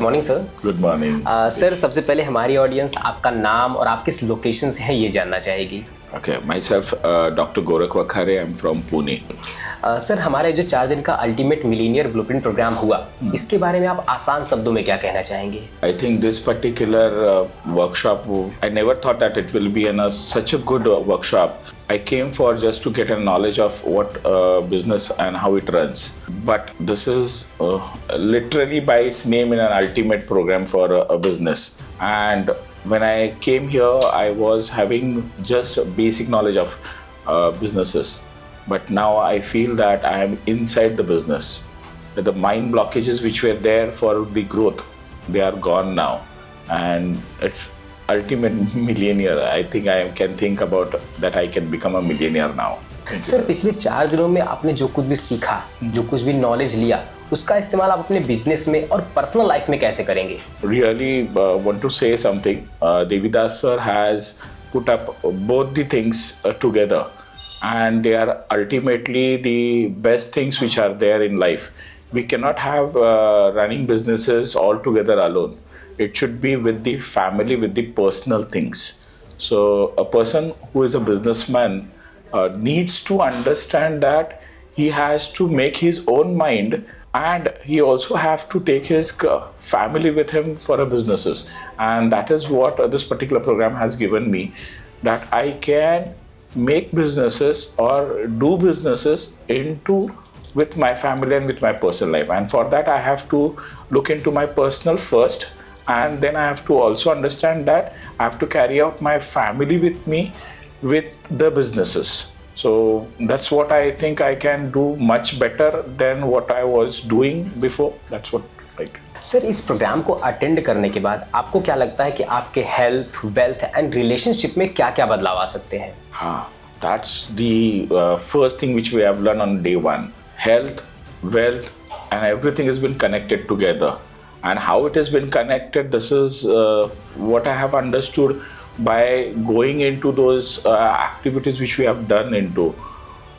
Good morning sir. Good morning. Sir सबसे पहले हमारी ऑडियंस आपका नाम और आप किस लोकेशन से हैं ये जानना चाहेगी। Okay, myself, Dr. Gorak Wakhare, I'm from Pune. Sir हमारे जो 4 दिन का अल्टीमेट मिलीनियर ब्लूप्रिंट प्रोग्राम हुआ, इसके बारे में आप आसान शब्दों में क्या कहना चाहेंगे? I think this particular workshop, I never thought that it will be such a good workshop. I came for just to get a knowledge of what business and how it runs. But this is literally by its name in an ultimate program for a business. And when I came here, I was having just basic knowledge of businesses. But now I feel that I am inside the business. The mind blockages which were there for the growth, they are gone now. And it's ultimate millionaire. I think I can think about that I can become a millionaire now. Sir पिछले 4 दिनों में आपने जो कुछ भी सीखा, जो कुछ भी नॉलेज लिया, उसका इस्तेमाल आप अपने बिजनेस में और पर्सनल लाइफ में कैसे करेंगे? Really want to say something. Devidas sir has put up both the things together, and they are ultimately the best things which are there in life. We cannot have running businesses all together alone. It should be with the family, with the personal things. So a person who is a businessman needs to understand that he has to make his own mind, and he also have to take his family with him for a businesses. And that is what this particular program has given me, that I can make businesses or do businesses into with my family and with my personal life. And for that I have to look into my personal first, and then I have to also understand that I have to carry out my family with me with the businesses. So that's what I think I can do much better than what I was doing before. That's what like. Sir इस programme को attend करने के बाद आपको क्या लगता है कि आपके हेल्थ, वेल्थ एंड रिलेशनशिप में क्या-क्या बदलाव आ सकते हैं? हाँ, that's the first thing which we have learned on day one. Health, wealth, and everything has been connected together. And how it has been connected, this is what I have understood by going into those activities which we have done into.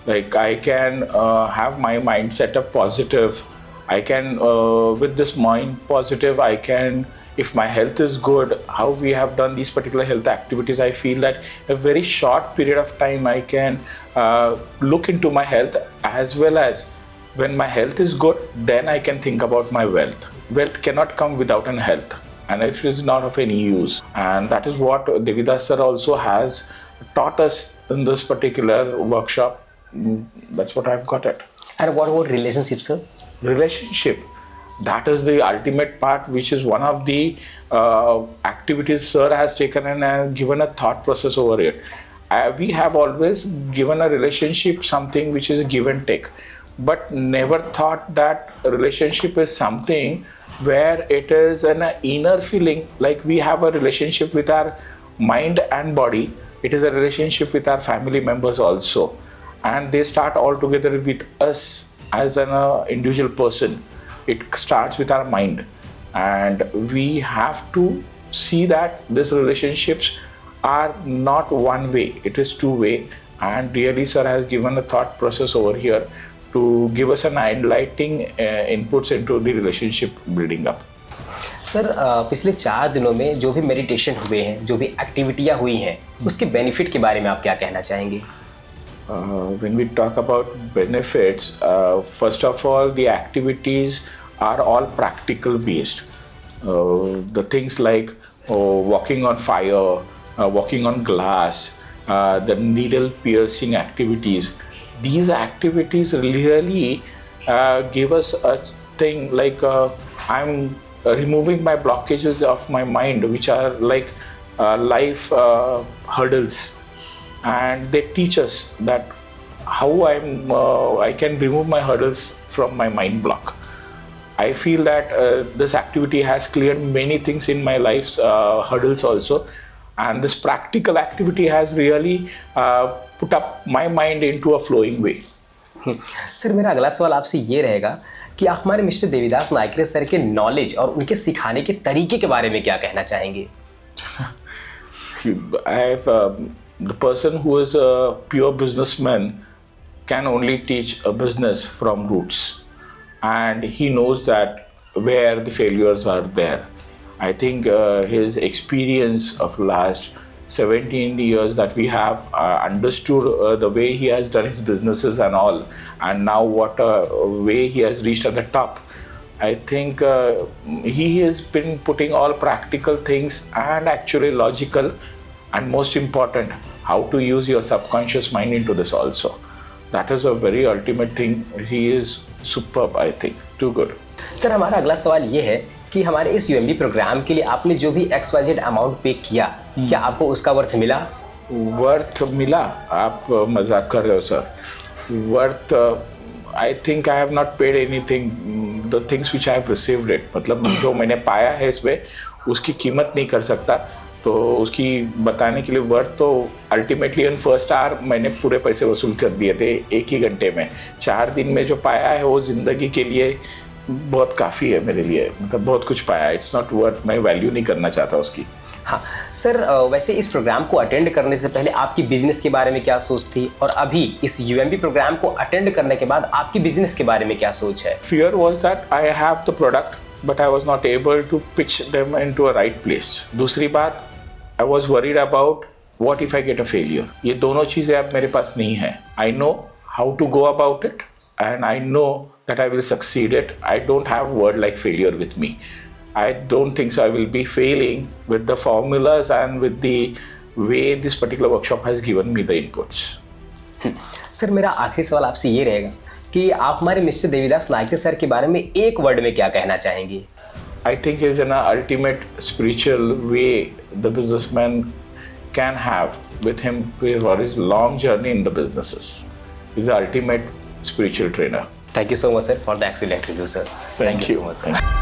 Like I can have my mind set up positive. I can with this mind positive, I can, if my health is good, how we have done these particular health activities, I feel that a very short period of time I can look into my health, as well as when my health is good, then I can think about my wealth. Wealth cannot come without an health, and it is not of any use. And that is what Devidas sir also has taught us in this particular workshop. That's what I've got it. And what about relationships, sir? Relationship, that is the ultimate part, which is one of the activities sir has taken and given a thought process over it. We have always given a relationship something which is a give and take, but never thought that a relationship is something where it is an inner feeling, like we have a relationship with our mind and body. It is a relationship with our family members also, and they start all together with us as an individual person. It starts with our mind, and we have to see that these relationships are not one way, it is two way. And really sir has given a thought process over here to give us an enlightening inputs into the relationship building up. Sir पिछले 4 दिनों में जो भी meditation हुए हैं, जो भी एक्टिविटियाँ हुई हैं, उसके बेनिफिट के बारे में आप क्या कहना चाहेंगे? When we talk about benefits, first of all, the activities are all practical based. The things like walking on fire, walking on glass, the needle piercing activities. These activities really give us a thing like I'm removing my blockages of my mind, which are like life hurdles. And they teach us that how I can remove my hurdles from my mind block. I feel that this activity has cleared many things in my life's hurdles also, and this practical activity has really put up my mind into a flowing way. Sir मेरा अगला सवाल आपसे ये रहेगा कि आप हमारे mister Devidas नाइकरे sir के नॉलेज और उनके सिखाने के तरीके के बारे में क्या कहना चाहेंगे? The person who is a pure businessman can only teach a business from roots, and he knows that where the failures are there. I think his experience of last 17 years that we have understood the way he has done his businesses and all, and now what way he has reached at the top. I think he has been putting all practical things and actually logical, and most important, how to use your subconscious mind into this also. That is a very ultimate thing. He is superb, I think. Too good. Sir हमारा अगला सवाल ये है कि हमारे इस UMB programme के लिए आपने जो भी XYZ अमाउंट पे किया, क्या आपको उसका वर्थ मिला? वर्थ मिला? आप मजाक कर रहे हो sir? Worth, I think I have not paid anything, the things which I have received it, मतलब जो मैंने पाया है इसमें उसकी कीमत नहीं कर सकता, तो उसकी बताने के लिए वर्थ तो अल्टीमेटली इन फर्स्ट आवर मैंने पूरे पैसे वसूल कर दिए थे 1 ही घंटे में। 4 दिन में जो पाया है वो ज़िंदगी के लिए बहुत काफ़ी है मेरे लिए, मतलब बहुत कुछ पाया। इट्स नॉट वर्थ, मैं वैल्यू नहीं करना चाहता उसकी। हाँ सर, वैसे इस प्रोग्राम को अटेंड करने से पहले आपकी बिजनेस के बारे में क्या सोच थी, और अभी इस यूएमबी प्रोग्राम को अटेंड करने के बाद आपकी बिजनेस के बारे में क्या सोच है? Fear was that I have the product, but I was not able to pitch them into a right place. दूसरी बात, I was worried about what if I get a failure. ये दोनों चीज़ें अब मेरे पास नहीं है। I know how to go about it, and I know that I will succeed it. I don't have word like failure with me. I don't think so I will be failing with the formulas and with the way this particular workshop has given me the inputs. Sir मेरा आखिरी सवाल आपसे ये रहेगा कि आप हमारे mister Devidas नाइकरे sir के बारे में एक वर्ड में क्या कहना चाहेंगे? I think is an ultimate spiritual way the businessman can have with him for his long journey in the businesses. He's the ultimate spiritual trainer. Thank you so much, sir, for the excellent review, sir. Thank you so much, sir.